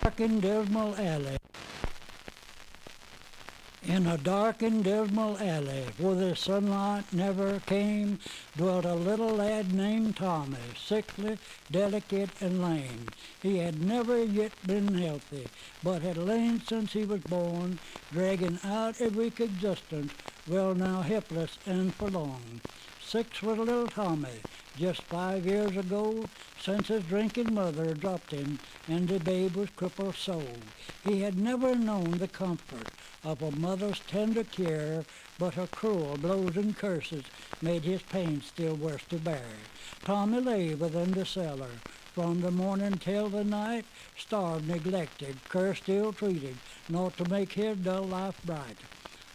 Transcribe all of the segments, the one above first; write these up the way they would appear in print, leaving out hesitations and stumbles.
Dark and dismal alley. In a dark and dismal alley, where the sunlight never came, dwelt a little lad named Tommy, sickly, delicate, and lame. He had never yet been healthy, but had lain since he was born, dragging out a weak existence, well now helpless and forlorn. 6 was little Tommy, just 5 years ago, since his drinking mother dropped him, and the babe was crippled so. He had never known the comfort of a mother's tender care, but her cruel blows and curses made his pain still worse to bear. Tommy lay within the cellar from the morning till the night, starved, neglected, cursed, ill-treated, not to make his dull life bright.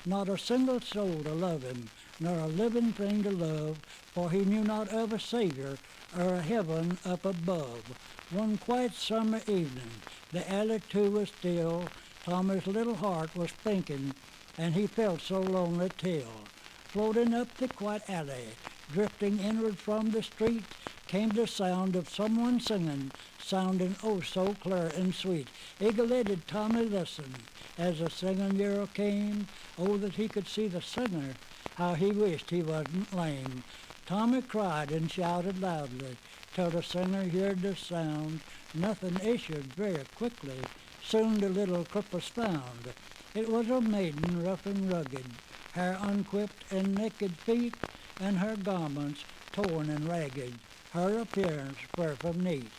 Not a single soul to love him, nor a living thing to love, for he knew not of a Savior or a heaven up above. One quiet summer evening, the alley too was still. Tommy's little heart was thinking, and he felt so lonely till, floating up the quiet alley, drifting inward from the street, came the sound of someone singing, sounding oh so clear and sweet. Eagle-headed Tommy listened as the singing girl came. Oh, that he could see the singer, how he wished he wasn't lame. Tommy cried and shouted loudly, till the singer heard the sound. Nothing issued very quickly, soon the little cripple was found. It was a maiden rough and rugged, hair unkempt and naked feet, and her garments torn and ragged, her appearance far from neat.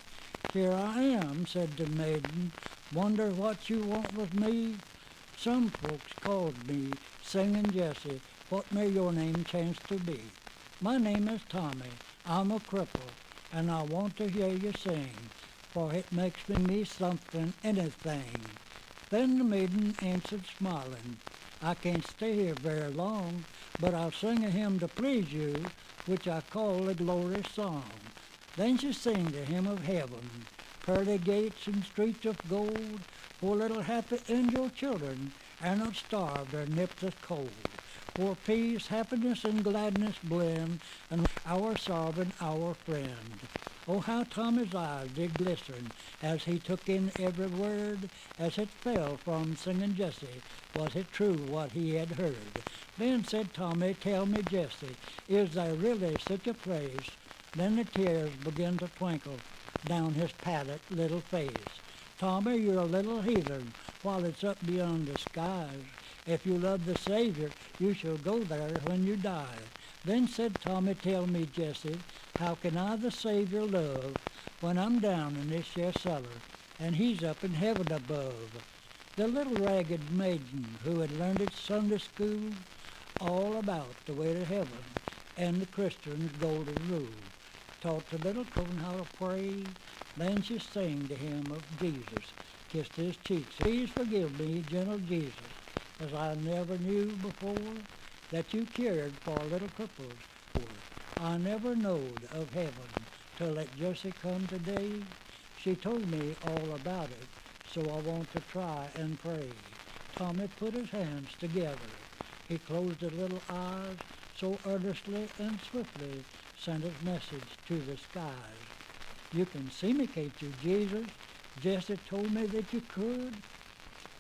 Here I am, said the maiden, wonder what you want with me? Some folks called me Singing Jesse, what may your name chance to be? My name is Tommy, I'm a cripple, and I want to hear you sing, for it makes me something, anything. Then the maiden answered smiling, I can't stay here very long, but I'll sing a hymn to please you, which I call a glorious song. Then she sang the hymn of heaven, pearly gates and streets of gold, for little happy angel children are not starved or nipped with cold. For peace, happiness, and gladness blend, and our sovereign, our friend. Oh, how Tommy's eyes did glisten as he took in every word, as it fell from Singing Jesse, was it true what he had heard? Then said Tommy, tell me, Jesse, is there really such a place? Then the tears began to twinkle down his pallid little face. Tommy, you're a little heathen, while it's up beyond the skies. If you love the Savior, you shall go there when you die. Then said Tommy, tell me, Jesse, how can I the Savior love when I'm down in this here cellar, and he's up in heaven above? The little ragged maiden who had learned at Sunday school all about the way to heaven and the Christian's golden rule, taught the little coon how to pray. Then she sang the hymn of Jesus, kissed his cheeks. Please forgive me, gentle Jesus, as I never knew before that you cared for little cripples. I never knowed of heaven till that Jessie come today. She told me all about it, so I want to try and pray. Tommy put his hands together. He closed his little eyes so earnestly and swiftly, sent his message to the skies. You can see me, can't you, Jesus? Jessie told me that you could,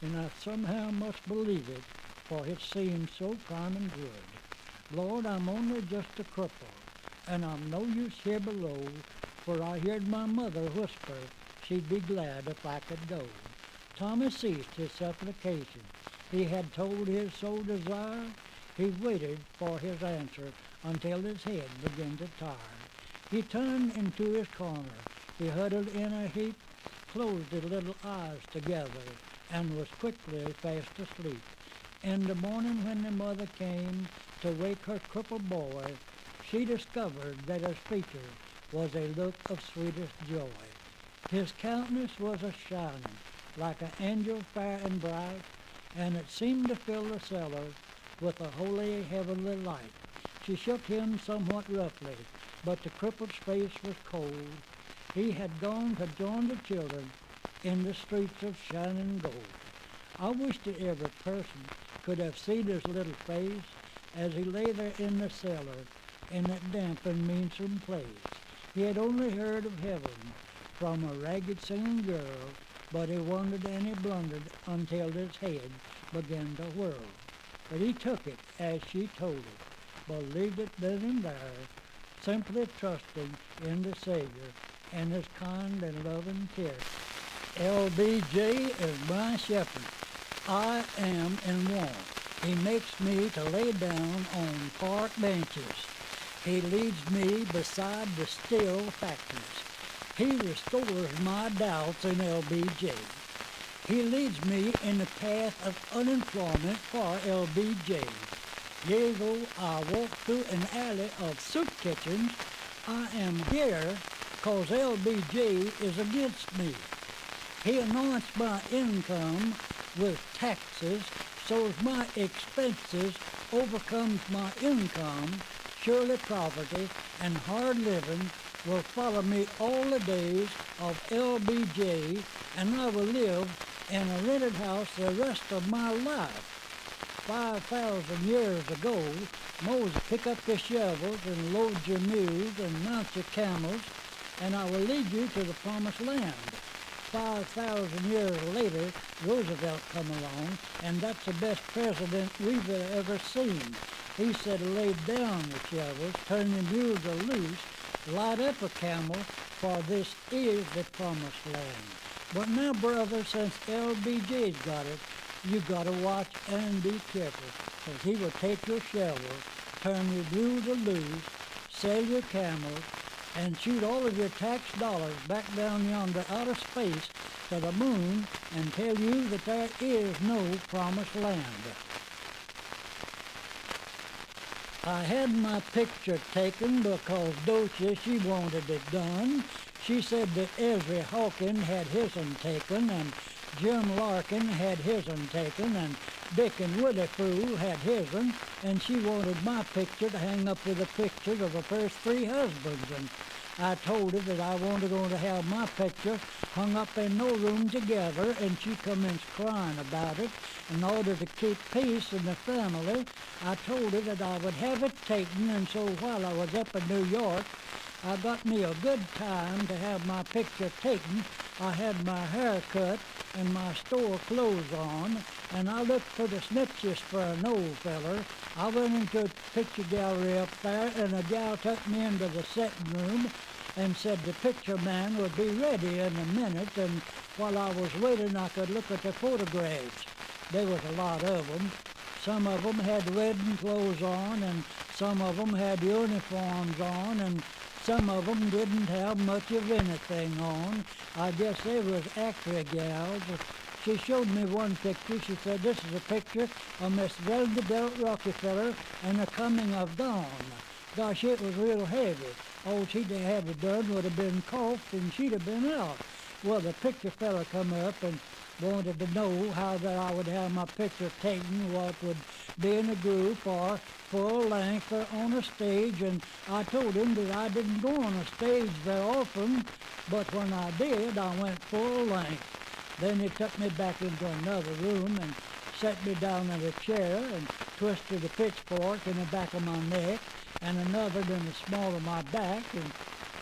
and I somehow must believe it, for it seems so kind and good. Lord, I'm only just a cripple, and I'm no use here below, for I heard my mother whisper she'd be glad if I could go. Tommy ceased his supplication. He had told his sole desire. He waited for his answer until his head began to tire. He turned into his corner. He huddled in a heap, closed his little eyes together, and was quickly fast asleep. In the morning when the mother came to wake her crippled boy, she discovered that his features was a look of sweetest joy. His countenance was a shining like an angel fair and bright, and it seemed to fill the cellar with a holy heavenly light. She shook him somewhat roughly, but the crippled's face was cold. He had gone to join the children in the streets of shining gold. I wish that every person could have seen his little face as he lay there in the cellar in that damp and meansome place. He had only heard of heaven from a ragged singing girl but he wondered and he blundered until his head began to whirl. But he took it as she told it, believed it then and there, simply trusting in the Savior and his kind and loving care. LBJ is my shepherd. I am in want. He makes me to lay down on park benches. He leads me beside the still factors. He restores my doubts in LBJ. He leads me in the path of unemployment for LBJ. Yea, though I walk through an alley of soup kitchens, I am here 'cause LBJ is against me. He anoints my income with taxes, so's my expenses overcomes my income. Surely poverty and hard living will follow me all the days of LBJ, and I will live in a rented house the rest of my life. 5,000 years ago, Moses, pick up your shovels and load your mules and mount your camels, and I will lead you to the promised land. 5,000 years later, Roosevelt come along, and that's the best president we've ever seen. He said, lay down the shovels, turn your mules loose, light up a camel, for this is the promised land. But now, brother, since LBJ's got it, you got to watch and be careful, 'cause he will take your shovels, turn your mules loose, sell your camels, and shoot all of your tax dollars back down yonder outer space to the moon and tell you that there is no promised land. I had my picture taken because Docia, she wanted it done. She said that Ezra Hawkins had his'n taken, and Jim Larkin had his'n taken, and Dick and Willie Fool had his'n, and she wanted my picture to hang up with the pictures of the first 3 husbands. And I told her that I wanted to have my picture hung up in no room together, and she commenced crying about it. In order to keep peace in the family, I told her that I would have it taken, and so while I was up in New York, I got me a good time to have my picture taken. I had my hair cut and my store clothes on, and I looked for the snitches for an old feller. I went into a picture gallery up there, and a gal took me into the setting room and said the picture man would be ready in a minute, and while I was waiting I could look at the photographs. There was a lot of them. Some of them had wedding clothes on, and some of them had uniforms on, and some of them didn't have much of anything on. I guess they was actor gals. She showed me one picture. She said, this is a picture of Miss Vanderbilt Rockefeller and the coming of dawn. Gosh, it was real heavy. All she'd have had done would have been coughed, and she'd have been out. Well, the picture fella come up and wanted to know how that I would have my picture taken, what would be in a group or full length or on a stage, and I told him that I didn't go on a stage very often, but when I did, I went full length. Then he took me back into another room and set me down in a chair and twisted a pitchfork in the back of my neck and another in the small of my back and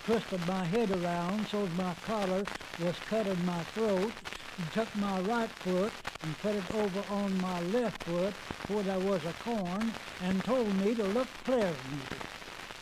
twisted my head around so my collar was cut in my throat. He took my right foot and put it over on my left foot where there was a corn and told me to look pleasant.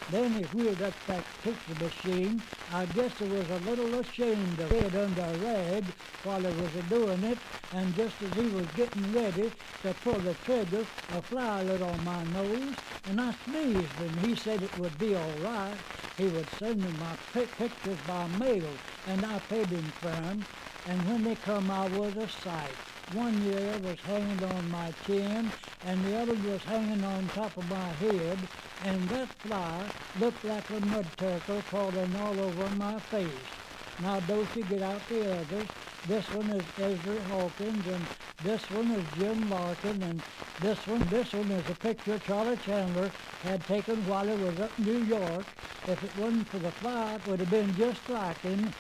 Then he wheeled up that picture machine. I guess he was a little ashamed of it under a rag while he was doing it, and just as he was getting ready to pull the trigger, a fly lit on my nose, and I sneezed, and he said it would be all right. He would send me my pictures by mail, and I paid him for them. And when they come, I was a sight. One ear was hanging on my chin, and the other was hanging on top of my head, and that fly looked like a mud turtle crawling all over my face. Now, don't you get out the others. This one is Ezra Hawkins, and this one is Jim Larkin, and this one is a picture Charlie Chandler had taken while he was up in New York. If it wasn't for the fly, it would have been just like him.